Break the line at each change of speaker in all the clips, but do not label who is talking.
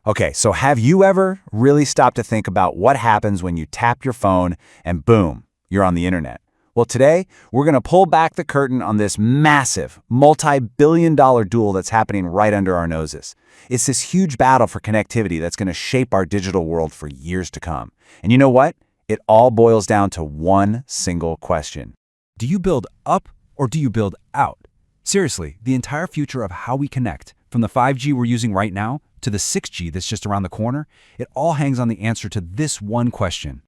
Okay, so have you ever really stopped to think about what happens when you tap your phone and boom, you're on the internet? Well, today, we're going to pull back the curtain on this massive, multi-billion-dollar duel that's happening right under our noses. It's this huge battle for connectivity that's going to shape our digital world for years to come. And you know what? It all boils down to one single question.
Do you build up or do you build out? Seriously, the entire future of how we connect, from the 5G we're using right now to the 6G that's just around the corner, it all hangs on the answer to this one question.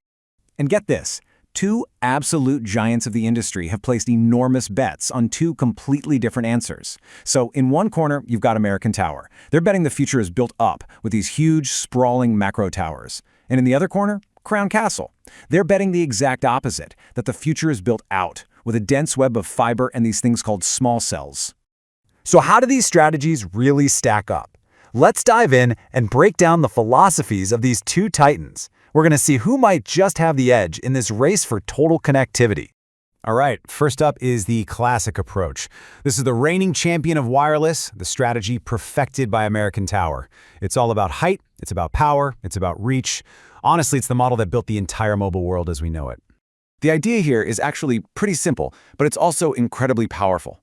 And get this, two absolute giants of the industry have placed enormous bets on two completely different answers. So in one corner, you've got American Tower. They're betting the future is built up with these huge, sprawling macro towers. And in the other corner, Crown Castle. They're betting the exact opposite, that the future is built out with a dense web of fiber and these things called small cells.
So how do these strategies really stack up? Let's dive in and break down the philosophies of these two titans. We're going to see who might just have the edge in this race for total connectivity.
All right, first up is the classic approach. This is the reigning champion of wireless, the strategy perfected by American Tower. It's all about height, it's about power, it's about reach. Honestly, it's the model that built the entire mobile world as we know it.
The idea here is actually pretty simple, but it's also incredibly powerful.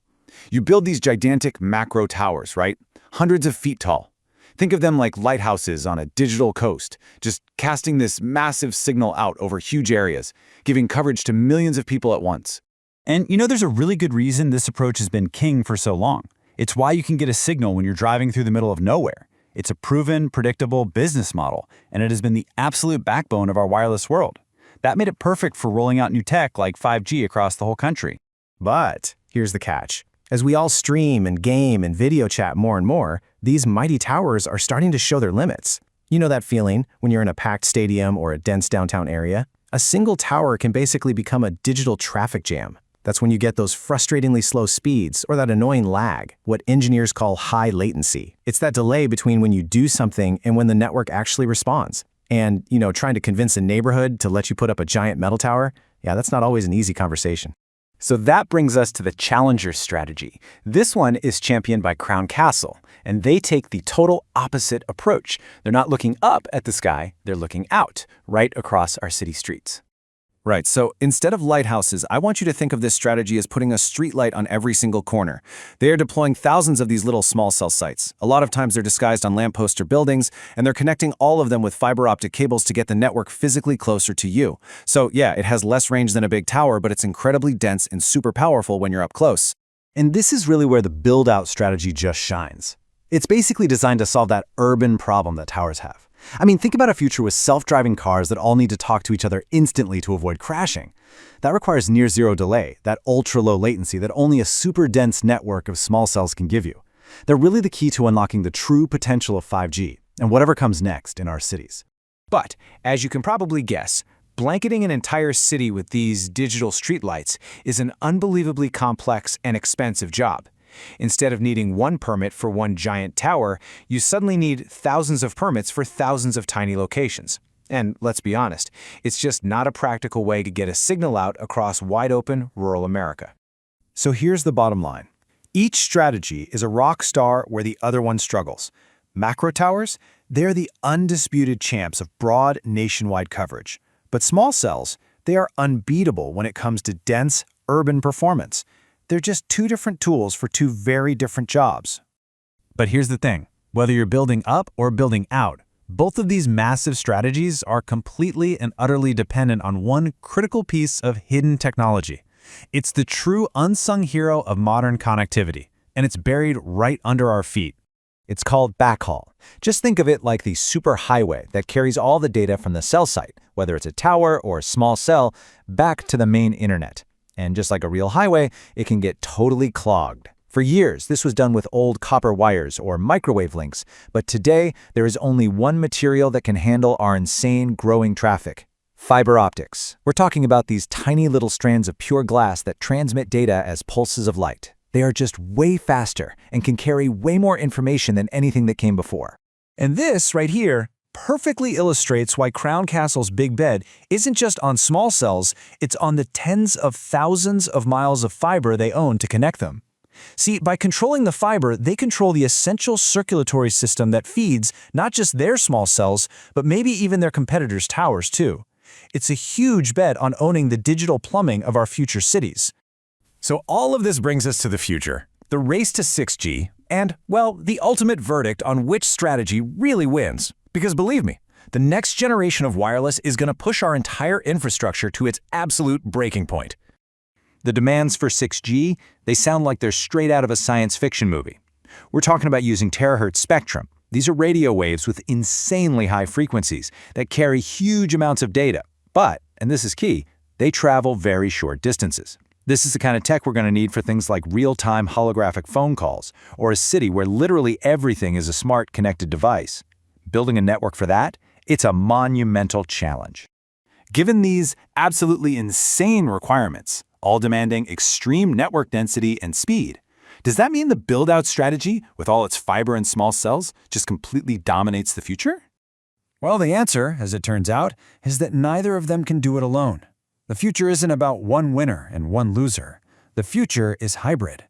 You build these gigantic macro towers, right? Hundreds of feet tall. Think of them like lighthouses on a digital coast, just casting this massive signal out over huge areas, giving coverage to millions of people at once.
And there's a really good reason this approach has been king for so long. It's why you can get a signal when you're driving through the middle of nowhere. It's a proven, predictable business model, and it has been the absolute backbone of our wireless world. That made it perfect for rolling out new tech like 5G across the whole country.
But here's the catch. As we all stream and game and video chat more and more, these mighty towers are starting to show their limits. You know that feeling when you're in a packed stadium or a dense downtown area? A single tower can basically become a digital traffic jam. That's when you get those frustratingly slow speeds or that annoying lag, what engineers call high latency. It's that delay between when you do something and when the network actually responds. And, trying to convince a neighborhood to let you put up a giant metal tower, that's not always an easy conversation.
So that brings us to the challenger strategy. This one is championed by Crown Castle, and they take the total opposite approach. They're not looking up at the sky, they're looking out, right across our city streets.
Right, so instead of lighthouses, I want you to think of this strategy as putting a streetlight on every single corner. They are deploying thousands of these little small cell sites. A lot of times they're disguised on lampposts or buildings, and they're connecting all of them with fiber optic cables to get the network physically closer to you. So yeah, it has less range than a big tower, but it's incredibly dense and super powerful when you're up close.
And this is really where the build-out strategy just shines. It's basically designed to solve that urban problem that towers have. I mean, think about a future with self-driving cars that all need to talk to each other instantly to avoid crashing. That requires near-zero delay, that ultra-low latency that only a super dense network of small cells can give you. They're really the key to unlocking the true potential of 5G and whatever comes next in our cities.
But, as you can probably guess, blanketing an entire city with these digital streetlights is an unbelievably complex and expensive job. Instead of needing one permit for one giant tower, you suddenly need thousands of permits for thousands of tiny locations. And let's be honest, it's just not a practical way to get a signal out across wide-open rural America.
So here's the bottom line. Each strategy is a rock star where the other one struggles. Macro towers, they're the undisputed champs of broad nationwide coverage. But small cells, they are unbeatable when it comes to dense, urban performance. They're just two different tools for two very different jobs. But here's the thing. Whether you're building up or building out, both of these massive strategies are completely and utterly dependent on one critical piece of hidden technology. It's the true unsung hero of modern connectivity, and it's buried right under our feet.
It's called backhaul. Just think of it like the superhighway that carries all the data from the cell site, whether it's a tower or a small cell, back to the main internet. And just like a real highway, it can get totally clogged. For years, this was done with old copper wires or microwave links, but today there is only one material that can handle our insane growing traffic: fiber optics. We're talking about these tiny little strands of pure glass that transmit data as pulses of light. They are just way faster and can carry way more information than anything that came before.
And this right here perfectly illustrates why Crown Castle's big bet isn't just on small cells, it's on the tens of thousands of miles of fiber they own to connect them.
See, by controlling the fiber, they control the essential circulatory system that feeds not just their small cells, but maybe even their competitors' towers too. It's a huge bet on owning the digital plumbing of our future cities.
So all of this brings us to the future, the race to 6G, and, well, the ultimate verdict on which strategy really wins. Because believe me, the next generation of wireless is going to push our entire infrastructure to its absolute breaking point.
The demands for 6G, they sound like they're straight out of a science fiction movie. We're talking about using terahertz spectrum. These are radio waves with insanely high frequencies that carry huge amounts of data. But, and this is key, they travel very short distances. This is the kind of tech we're going to need for things like real-time holographic phone calls, or a city where literally everything is a smart connected device. Building a network for that? It's a monumental challenge.
Given these absolutely insane requirements, all demanding extreme network density and speed, does that mean the build-out strategy, with all its fiber and small cells, just completely dominates the future?
Well, the answer, as it turns out, is that neither of them can do it alone. The future isn't about one winner and one loser. The future is hybrid.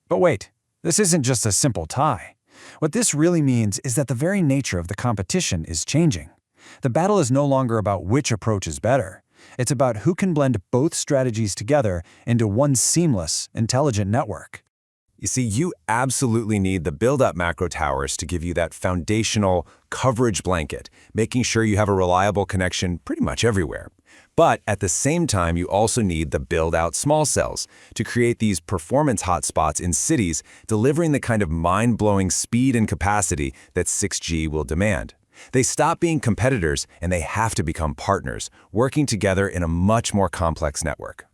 But wait, this isn't just a simple tie. What this really means is that the very nature of the competition is changing. The battle is no longer about which approach is better. It's about who can blend both strategies together into one seamless, intelligent network.
You see, you absolutely need the build-up macro towers to give you that foundational coverage blanket, making sure you have a reliable connection pretty much everywhere. But at the same time, you also need the build-out small cells to create these performance hotspots in cities, delivering the kind of mind-blowing speed and capacity that 6G will demand. They stop being competitors and they have to become partners, working together in a much more complex network.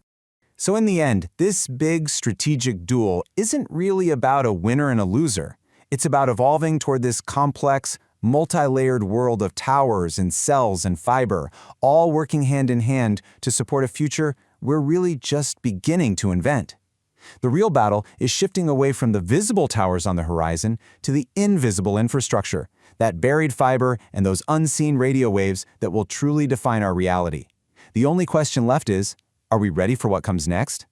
So in the end, this big strategic duel isn't really about a winner and a loser. It's about evolving toward this complex, multi-layered world of towers and cells and fiber, all working hand in hand to support a future we're really just beginning to invent. The real battle is shifting away from the visible towers on the horizon to the invisible infrastructure, that buried fiber and those unseen radio waves that will truly define our reality. The only question left is, are we ready for what comes next?